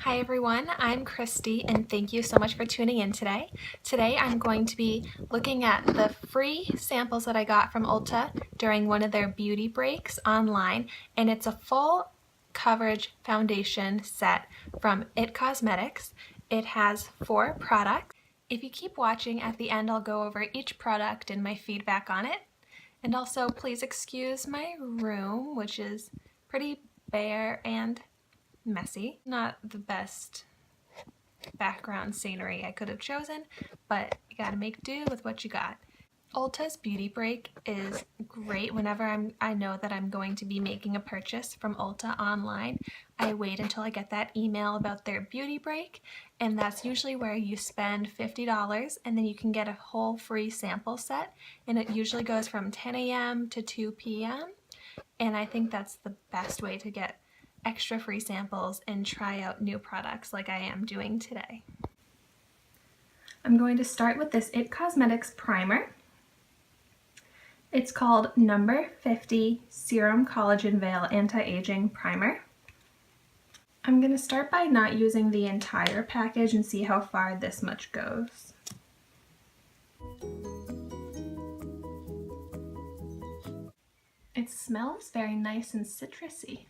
Hi everyone, I'm Christy and thank you so much for tuning in today. Today I'm going to be looking at the free samples that I got from Ulta during one of their beauty breaks online, and it's a full coverage foundation set from IT Cosmetics. It has 4 products. If you keep watching, at the end I'll go over each product and my feedback on it. And also please excuse my room, which is pretty bare and messy. Not the best background scenery I could have chosen, but you gotta make do with what you got. Ulta's Beauty Break is great whenever I know that I'm going to be making a purchase from Ulta online. I wait until I get that email about their beauty break, and that's usually where you spend $50 and then you can get a whole free sample set, and it usually goes from 10 a.m. to 2 p.m. and I think that's the best way to get extra free samples and try out new products like I am doing today. I'm going to start with this IT Cosmetics primer. It's called number 50 Serum Collagen Veil Anti-Aging Primer. I'm going to start by not using the entire package and see how far this much goes. It smells very nice and citrusy.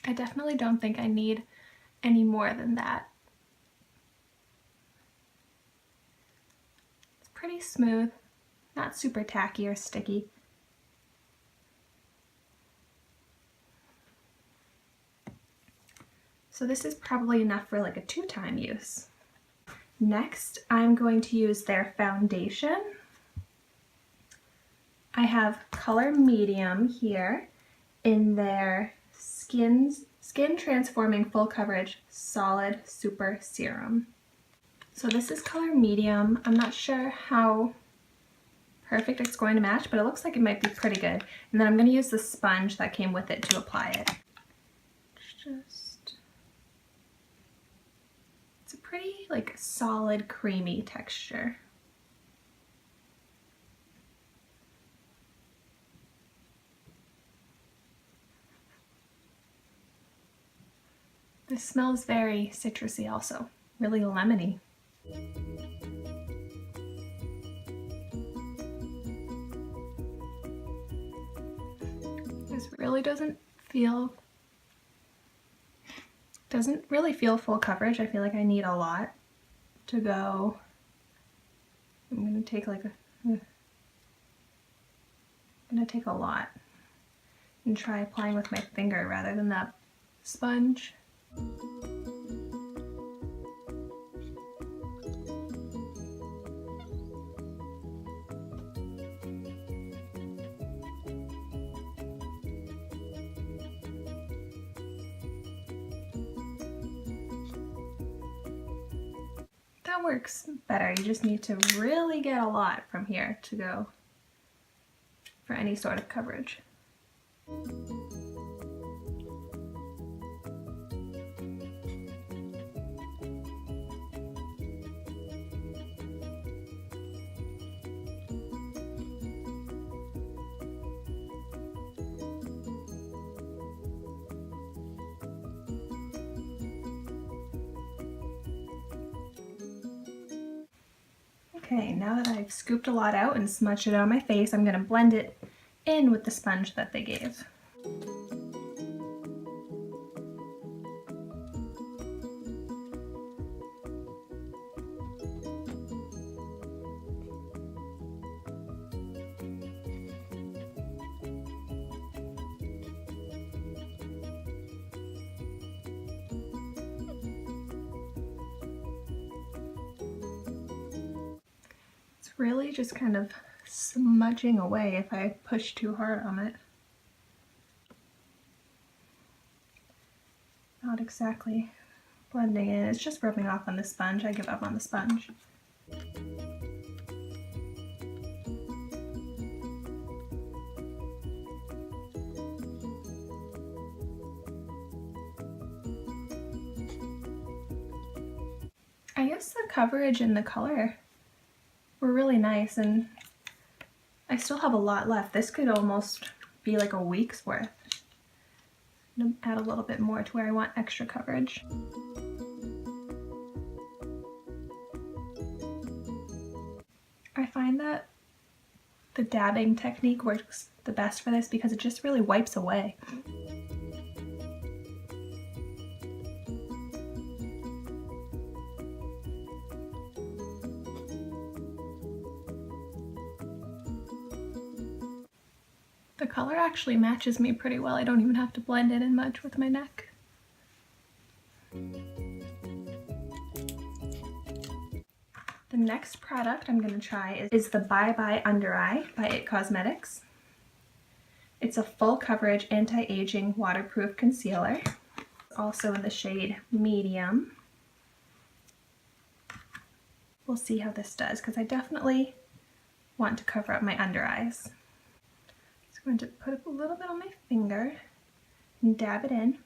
I definitely don't think I need any more than that. It's pretty smooth, not super tacky or sticky. So this is probably enough for like a 2-time use. Next, I'm going to use their foundation. I have color medium here in their Skin Transforming Full Coverage Solid Super Serum. So this is color medium. I'm not sure how perfect it's going to match, but it looks like it might be pretty good. And then I'm going to use the sponge that came with it to apply it. It's a pretty like solid creamy texture. This smells very citrusy also, really lemony. This really doesn't really feel full coverage. I feel like I need a lot to go. I'm gonna take a lot and try applying with my finger rather than that sponge. That works better. You just need to really get a lot from here to go for any sort of coverage. Okay, now that I've scooped a lot out and smudged it on my face, I'm going to blend it in with the sponge that they gave. Really just kind of smudging away if I push too hard on it. Not exactly blending in, it's just rubbing off on the sponge. I give up on the sponge. I guess the coverage and the color were really nice, and I still have a lot left. This could almost be like a week's worth. I'm gonna add a little bit more to where I want extra coverage. I find that the dabbing technique works the best for this because it just really wipes away. The color actually matches me pretty well. I don't even have to blend it in much with my neck. The next product I'm going to try is the Bye Bye Under Eye by IT Cosmetics. It's a full coverage anti-aging waterproof concealer. It's also in the shade medium. We'll see how this does because I definitely want to cover up my under eyes. So I'm going to put a little bit on my finger and dab it in.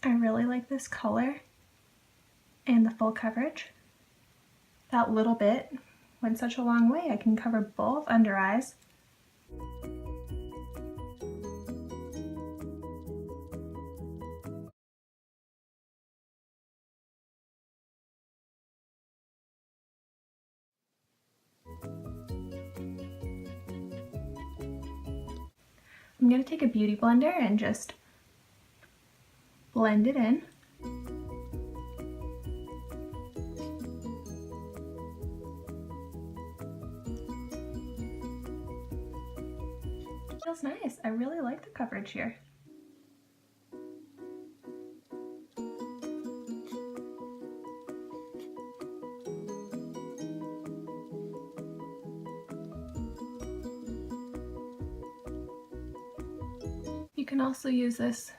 I really like this color and the full coverage. That little bit went such a long way. I can cover both under eyes. I'm going to take a beauty blender and just blend it in. It feels nice. I really like the coverage here. You can also use this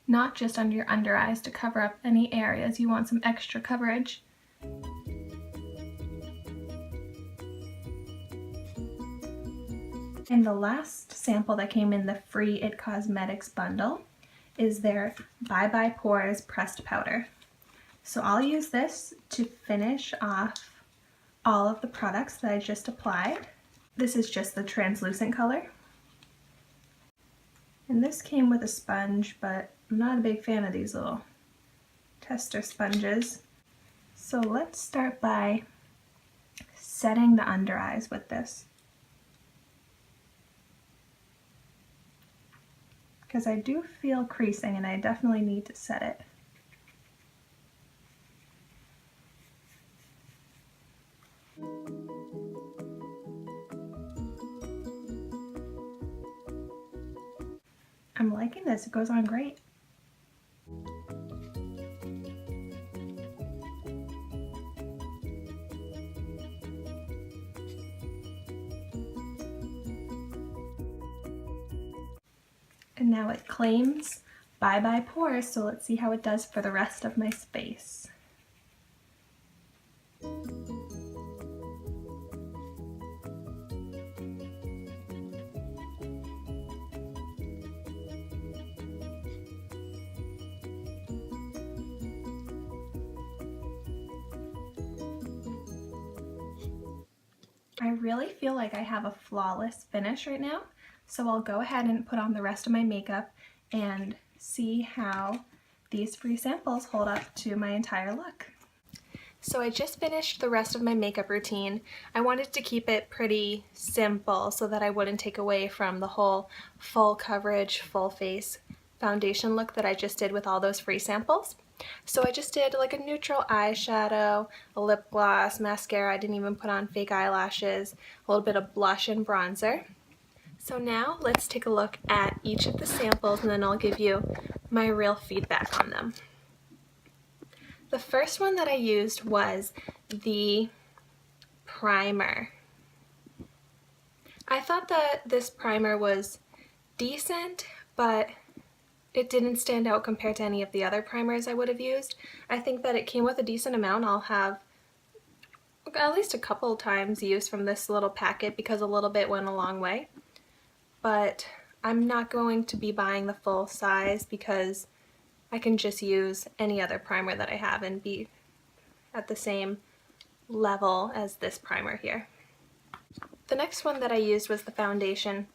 not just under your under eyes to cover up any areas you want some extra coverage. And the last sample that came in the free IT Cosmetics bundle is their Bye Bye Pores pressed powder. So I'll use this to finish off all of the products that I just applied. This is just the translucent color. And this came with a sponge, but I'm not a big fan of these little tester sponges. So let's start by setting the under eyes with this. Because I do feel creasing and I definitely need to set it. I'm liking this, it goes on great. And now it claims Bye Bye Pores, so let's see how it does for the rest of my space. I really feel like I have a flawless finish right now, so I'll go ahead and put on the rest of my makeup and see how these free samples hold up to my entire look. So I just finished the rest of my makeup routine. I wanted to keep it pretty simple so that I wouldn't take away from the whole full coverage, full face foundation look that I just did with all those free samples. So I just did like a neutral eyeshadow, a lip gloss, mascara. I didn't even put on fake eyelashes, a little bit of blush and bronzer. So now let's take a look at each of the samples and then I'll give you my real feedback on them. The first one that I used was the primer. I thought that this primer was decent, but it didn't stand out compared to any of the other primers I would have used. I think that it came with a decent amount. I'll have at least a couple times used from this little packet because a little bit went a long way. But I'm not going to be buying the full size because I can just use any other primer that I have and be at the same level as this primer here. The next one that I used was the foundation,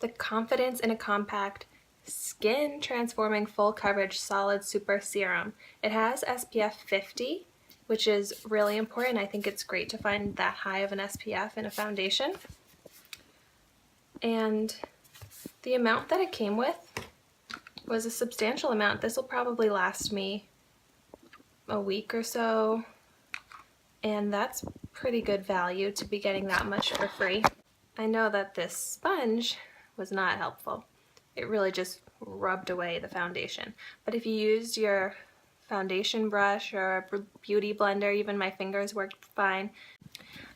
the Confidence in a Compact Skin Transforming Full Coverage Solid Super Serum. It has SPF 50, which is really important. I think it's great to find that high of an SPF in a foundation. And the amount that it came with was a substantial amount. This will probably last me a week or so, and that's pretty good value to be getting that much for free. I know that this sponge was not helpful. It really just rubbed away the foundation. But if you used your foundation brush or a beauty blender, even my fingers worked fine.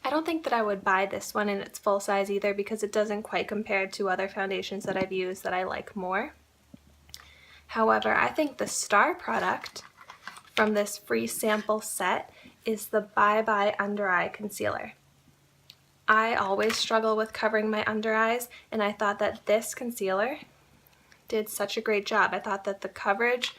I don't think that I would buy this one in its full size either because it doesn't quite compare to other foundations that I've used that I like more. However, I think the star product from this free sample set is the Bye Bye Under Eye Concealer. I always struggle with covering my under eyes, and I thought that this concealer did such a great job. I thought that the coverage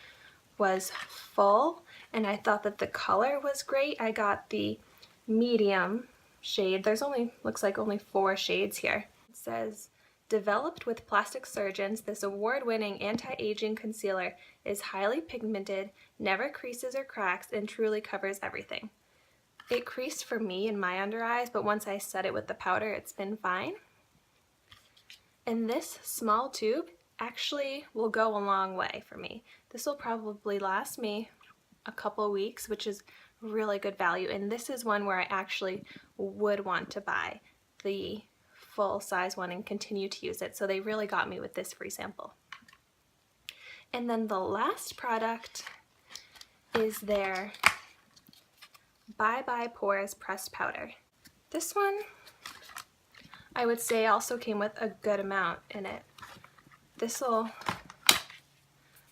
was full, and I thought that the color was great. I got the medium shade. There's looks like only 4 shades here. It says, developed with plastic surgeons, this award-winning anti-aging concealer is highly pigmented, never creases or cracks, and truly covers everything. It creased for me in my under eyes, but once I set it with the powder, it's been fine. And this small tube actually will go a long way for me. This will probably last me a couple weeks, which is really good value. And this is one where I actually would want to buy the full size one and continue to use it. So they really got me with this free sample. And then the last product is their Bye Bye Pores Pressed Powder. This one I would say also came with a good amount in it.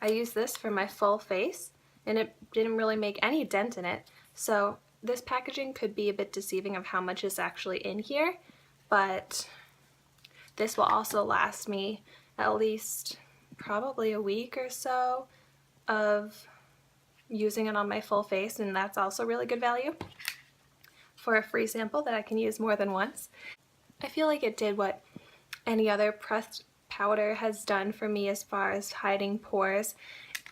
I used this for my full face and it didn't really make any dent in it. So this packaging could be a bit deceiving of how much is actually in here, but this will also last me at least probably a week or so of using it on my full face, and that's also really good value for a free sample that I can use more than once. I feel like it did what any other pressed powder has done for me as far as hiding pores.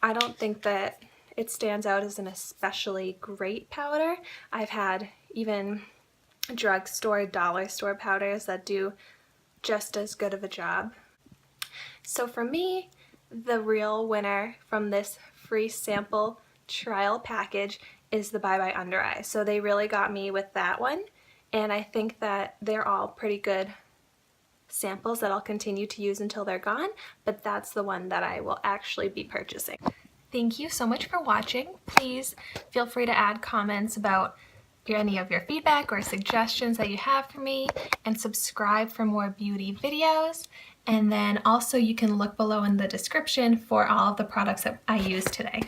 I don't think that it stands out as an especially great powder. I've had even drugstore, dollar store powders that do just as good of a job. So for me, the real winner from this free sample trial package is the Bye Bye Under Eye. So they really got me with that one, and I think that they're all pretty good samples that I'll continue to use until they're gone, but that's the one that I will actually be purchasing. Thank you so much for watching. Please feel free to add comments about any of your feedback or suggestions that you have for me, and subscribe for more beauty videos. And then also you can look below in the description for all of the products that I used today.